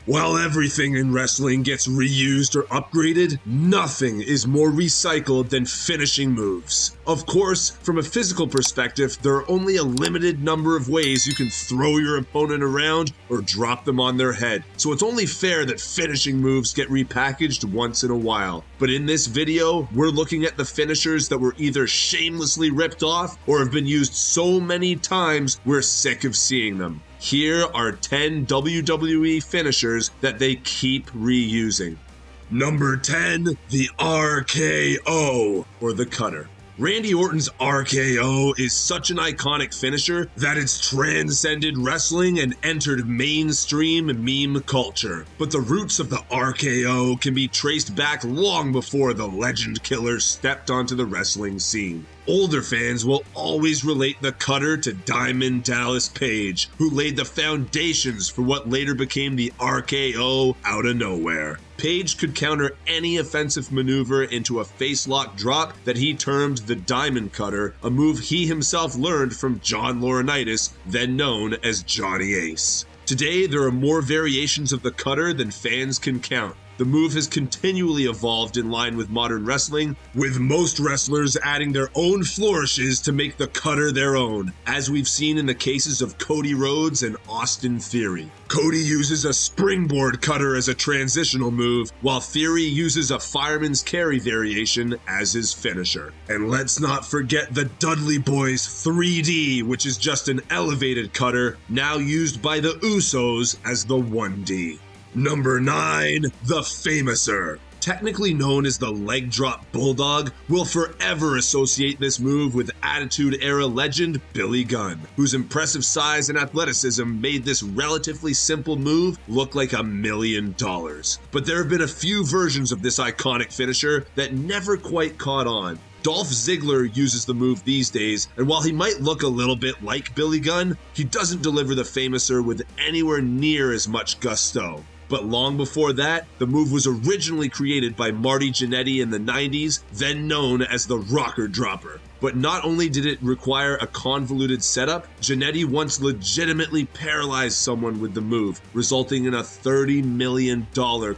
While everything in wrestling gets reused or upgraded, nothing is more recycled than finishing moves. Of course, from a physical perspective, there are only a limited number of ways you can throw your opponent around or drop them on their head, so it's only fair that finishing moves get repackaged once in a while. But in this video, we're looking at the finishers that were either shamelessly ripped off or have been used so many times we're sick of seeing them. Here are 10 WWE finishers that they keep reusing. Number 10, the RKO, or the cutter. Randy Orton's RKO is such an iconic finisher that it's transcended wrestling and entered mainstream meme culture. But the roots of the RKO can be traced back long before the legend killer stepped onto the wrestling scene. Older fans will always relate the cutter to Diamond Dallas Page, who laid the foundations for what later became the RKO out of nowhere. Page could counter any offensive maneuver into a face-lock drop that he termed the Diamond Cutter, a move he himself learned from John Laurinaitis, then known as Johnny Ace. Today, there are more variations of the cutter than fans can count. The move has continually evolved in line with modern wrestling, with most wrestlers adding their own flourishes to make the cutter their own, as we've seen in the cases of Cody Rhodes and Austin Theory. Cody uses a springboard cutter as a transitional move, while Theory uses a fireman's carry variation as his finisher. And let's not forget the Dudley Boys 3D, which is just an elevated cutter, now used by the Usos as the 1D. Number 9, the Famouser. Technically known as the leg drop bulldog, will forever associate this move with Attitude Era legend Billy Gunn, whose impressive size and athleticism made this relatively simple move look like $1 million. But there have been a few versions of this iconic finisher that never quite caught on. Dolph Ziggler uses the move these days, and while he might look a little bit like Billy Gunn, he doesn't deliver the Famouser with anywhere near as much gusto. But long before that, the move was originally created by Marty Jannetty in the 90s, then known as the Rocker Dropper. But not only did it require a convoluted setup, Jannetty once legitimately paralyzed someone with the move, resulting in a $30 million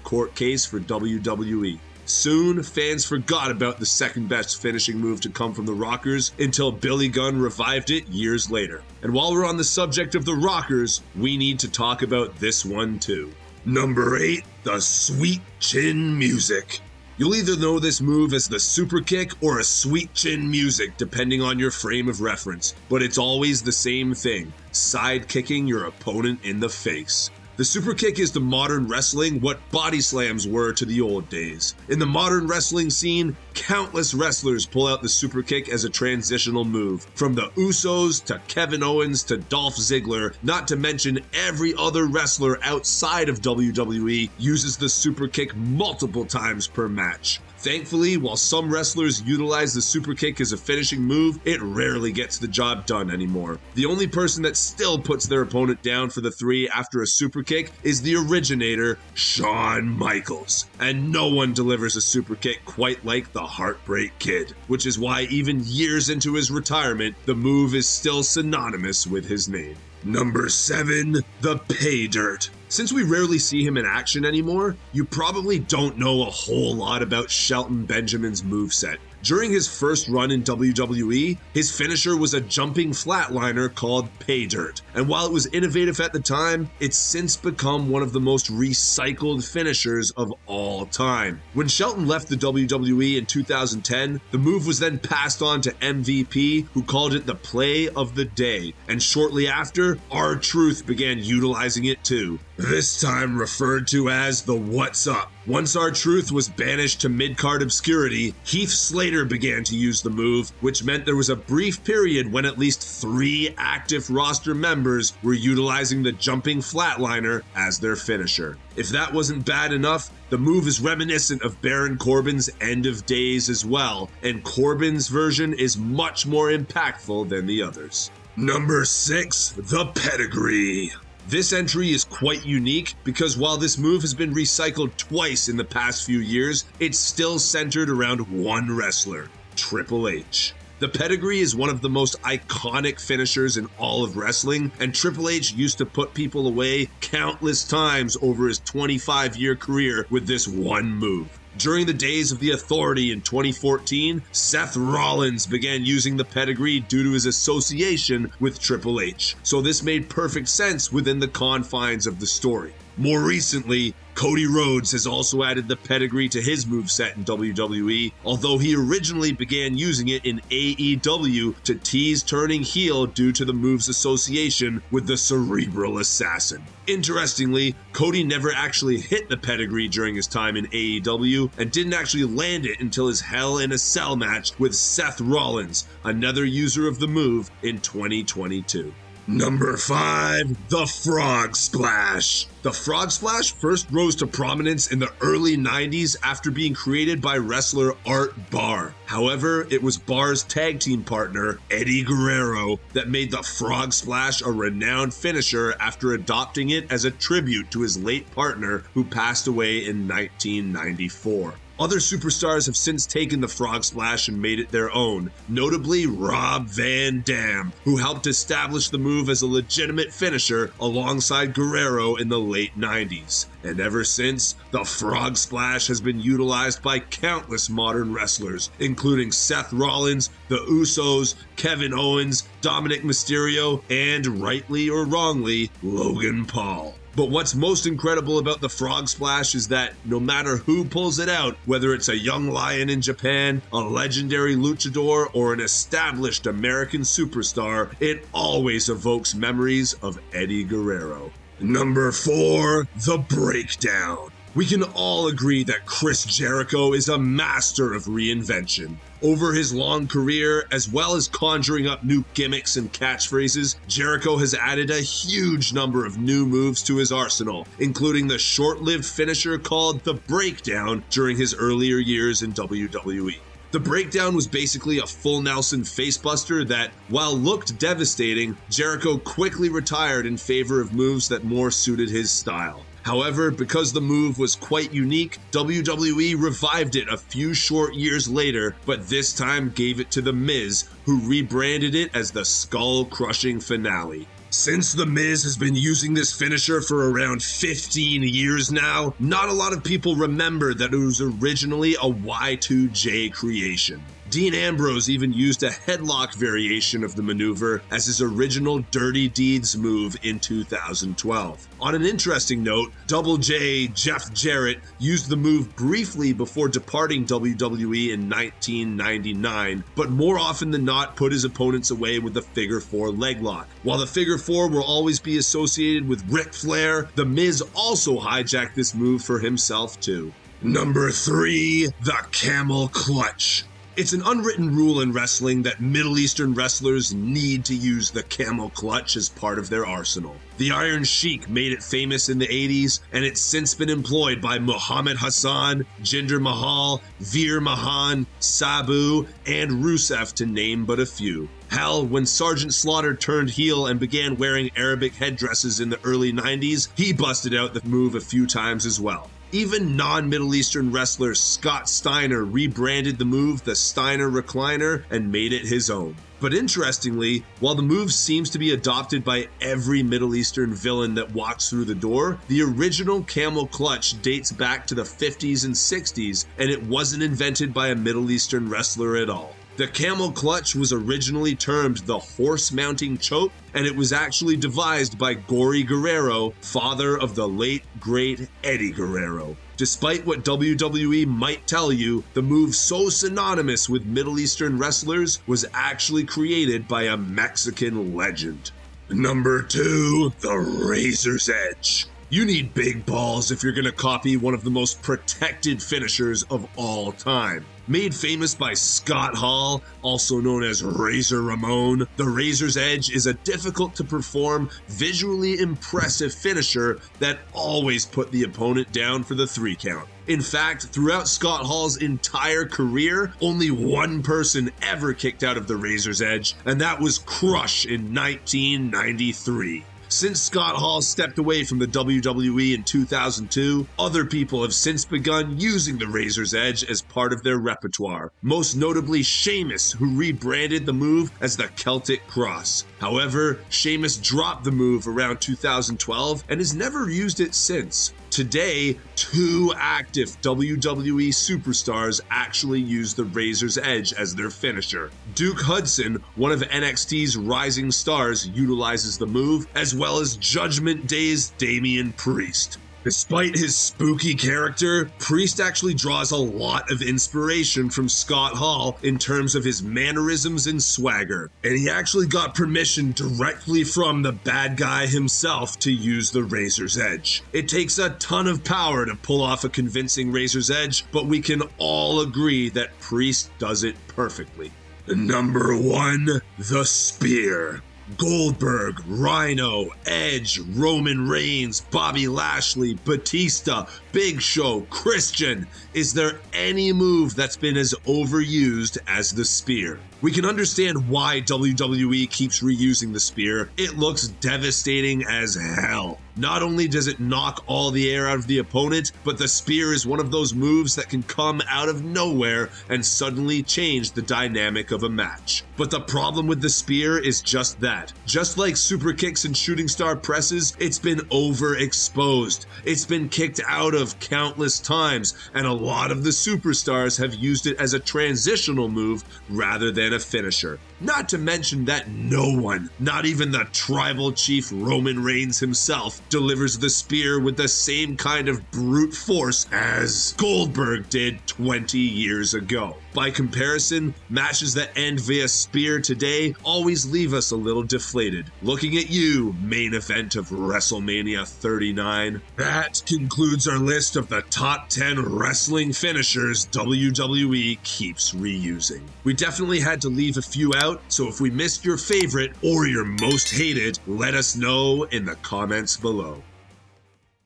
court case for WWE. Soon, fans forgot about the second best finishing move to come from the Rockers until Billy Gunn revived it years later. And while we're on the subject of the Rockers, we need to talk about this one too. Number 8, the Sweet Chin Music. You'll either know this move as the super kick or a sweet chin music depending on your frame of reference, but it's always the same thing, side kicking your opponent in the face. The super kick is to modern wrestling what body slams were to the old days. In the modern wrestling scene, countless wrestlers pull out the super kick as a transitional move. From the Usos to Kevin Owens to Dolph Ziggler, not to mention every other wrestler outside of WWE uses the super kick multiple times per match. Thankfully, while some wrestlers utilize the super kick as a finishing move, it rarely gets the job done anymore. The only person that still puts their opponent down for the 3 after a super kick is the originator, Shawn Michaels. And no one delivers a super kick quite like the Heartbreak Kid, which is why even years into his retirement, the move is still synonymous with his name. Number 7, the Pay Dirt. Since we rarely see him in action anymore, you probably don't know a whole lot about Shelton Benjamin's moveset. During his first run in WWE, his finisher was a jumping flatliner called Pay Dirt. And while it was innovative at the time, it's since become one of the most recycled finishers of all time. When Shelton left the WWE in 2010, the move was then passed on to MVP, who called it the play of the day. And shortly after, R-Truth began utilizing it too. This time referred to as the What's Up. Once R-Truth was banished to mid-card obscurity, Heath Slater began to use the move, which meant there was a brief period when at least 3 active roster members were utilizing the jumping flatliner as their finisher. If that wasn't bad enough, the move is reminiscent of Baron Corbin's End of Days as well, and Corbin's version is much more impactful than the others. Number 6, the Pedigree. This entry is quite unique because while this move has been recycled twice in the past few years, it's still centered around one wrestler, Triple H. The pedigree is one of the most iconic finishers in all of wrestling, and Triple H used to put people away countless times over his 25-year career with this one move. During the days of the Authority in 2014, Seth Rollins began using the pedigree due to his association with Triple H, so this made perfect sense within the confines of the story. More recently, Cody Rhodes has also added the pedigree to his moveset in WWE, although he originally began using it in AEW to tease turning heel due to the move's association with the Cerebral Assassin. Interestingly, Cody never actually hit the pedigree during his time in AEW and didn't actually land it until his Hell in a Cell match with Seth Rollins, another user of the move, in 2022. Number 5, the Frog Splash. The Frog Splash first rose to prominence in the early 90s after being created by wrestler Art Barr. However, it was Barr's tag team partner, Eddie Guerrero, that made the Frog Splash a renowned finisher after adopting it as a tribute to his late partner who passed away in 1994. Other superstars have since taken the Frog Splash and made it their own, notably Rob Van Dam, who helped establish the move as a legitimate finisher alongside Guerrero in the late 90s. And ever since, the Frog Splash has been utilized by countless modern wrestlers, including Seth Rollins, the Usos, Kevin Owens, Dominic Mysterio, and, rightly or wrongly, Logan Paul. But what's most incredible about the Frog Splash is that no matter who pulls it out, whether it's a young lion in Japan, a legendary luchador, or an established American superstar, it always evokes memories of Eddie Guerrero. Number 4, the Breakdown. We can all agree that Chris Jericho is a master of reinvention. Over his long career, as well as conjuring up new gimmicks and catchphrases, Jericho has added a huge number of new moves to his arsenal, including the short-lived finisher called the Breakdown during his earlier years in WWE. The Breakdown was basically a full Nelson facebuster that, while looked devastating, Jericho quickly retired in favor of moves that more suited his style. However, because the move was quite unique, WWE revived it a few short years later, but this time gave it to The Miz, who rebranded it as the Skull Crushing Finale. Since The Miz has been using this finisher for around 15 years now, not a lot of people remember that it was originally a Y2J creation. Dean Ambrose even used a headlock variation of the maneuver as his original Dirty Deeds move in 2012. On an interesting note, Double J Jeff Jarrett used the move briefly before departing WWE in 1999, but more often than not put his opponents away with the figure 4 leg lock. While the figure 4 will always be associated with Ric Flair, The Miz also hijacked this move for himself too. Number 3, the Camel Clutch. It's an unwritten rule in wrestling that Middle Eastern wrestlers need to use the camel clutch as part of their arsenal. The Iron Sheik made it famous in the 80s, and it's since been employed by Muhammad Hassan, Jinder Mahal, Veer Mahan, Sabu, and Rusev, to name but a few. Hell, when Sergeant Slaughter turned heel and began wearing Arabic headdresses in the early 90s, he busted out the move a few times as well. Even non-Middle Eastern wrestler Scott Steiner rebranded the move the Steiner Recliner and made it his own. But interestingly, while the move seems to be adopted by every Middle Eastern villain that walks through the door, the original camel clutch dates back to the 50s and 60s, and it wasn't invented by a Middle Eastern wrestler at all. The camel clutch was originally termed the horse mounting choke, and it was actually devised by Gory Guerrero, father of the late, great Eddie Guerrero. Despite what WWE might tell you, the move so synonymous with Middle Eastern wrestlers was actually created by a Mexican legend. Number 2, the Razor's Edge. You need big balls if you're going to copy one of the most protected finishers of all time. Made famous by Scott Hall, also known as Razor Ramon, the Razor's Edge is a difficult to perform, visually impressive finisher that always put the opponent down for the 3 count. In fact, throughout Scott Hall's entire career, only one person ever kicked out of the Razor's Edge, and that was Crush in 1993. Since Scott Hall stepped away from the WWE in 2002, other people have since begun using the Razor's Edge as part of their repertoire, most notably Sheamus, who rebranded the move as the Celtic Cross. However, Sheamus dropped the move around 2012 and has never used it since. Today, 2 active WWE superstars actually use the Razor's Edge as their finisher. Duke Hudson, one of NXT's rising stars, utilizes the move, as well as Judgment Day's Damian Priest. Despite his spooky character, Priest actually draws a lot of inspiration from Scott Hall in terms of his mannerisms and swagger, and he actually got permission directly from the bad guy himself to use the Razor's Edge. It takes a ton of power to pull off a convincing Razor's Edge, but we can all agree that Priest does it perfectly. Number 1, the Spear. Goldberg, Rhino, Edge, Roman Reigns, Bobby Lashley, Batista, Big Show, Christian. Is there any move that's been as overused as the Spear? We can understand why WWE keeps reusing the Spear. It looks devastating as hell. Not only does it knock all the air out of the opponent, but the Spear is one of those moves that can come out of nowhere and suddenly change the dynamic of a match. But the problem with the Spear is just that. Just like super kicks and shooting star presses, it's been overexposed. It's been kicked out of countless times, and a lot of the superstars have used it as a transitional move rather than a finisher. Not to mention that no one, not even the tribal chief Roman Reigns himself, delivers the Spear with the same kind of brute force as Goldberg did 20 years ago. By comparison, matches that end via Spear today always leave us a little deflated. Looking at you, main event of WrestleMania 39. That concludes our list of the top 10 wrestling finishers WWE keeps reusing. We definitely had to leave a few out, so if we missed your favorite or your most hated, let us know in the comments below.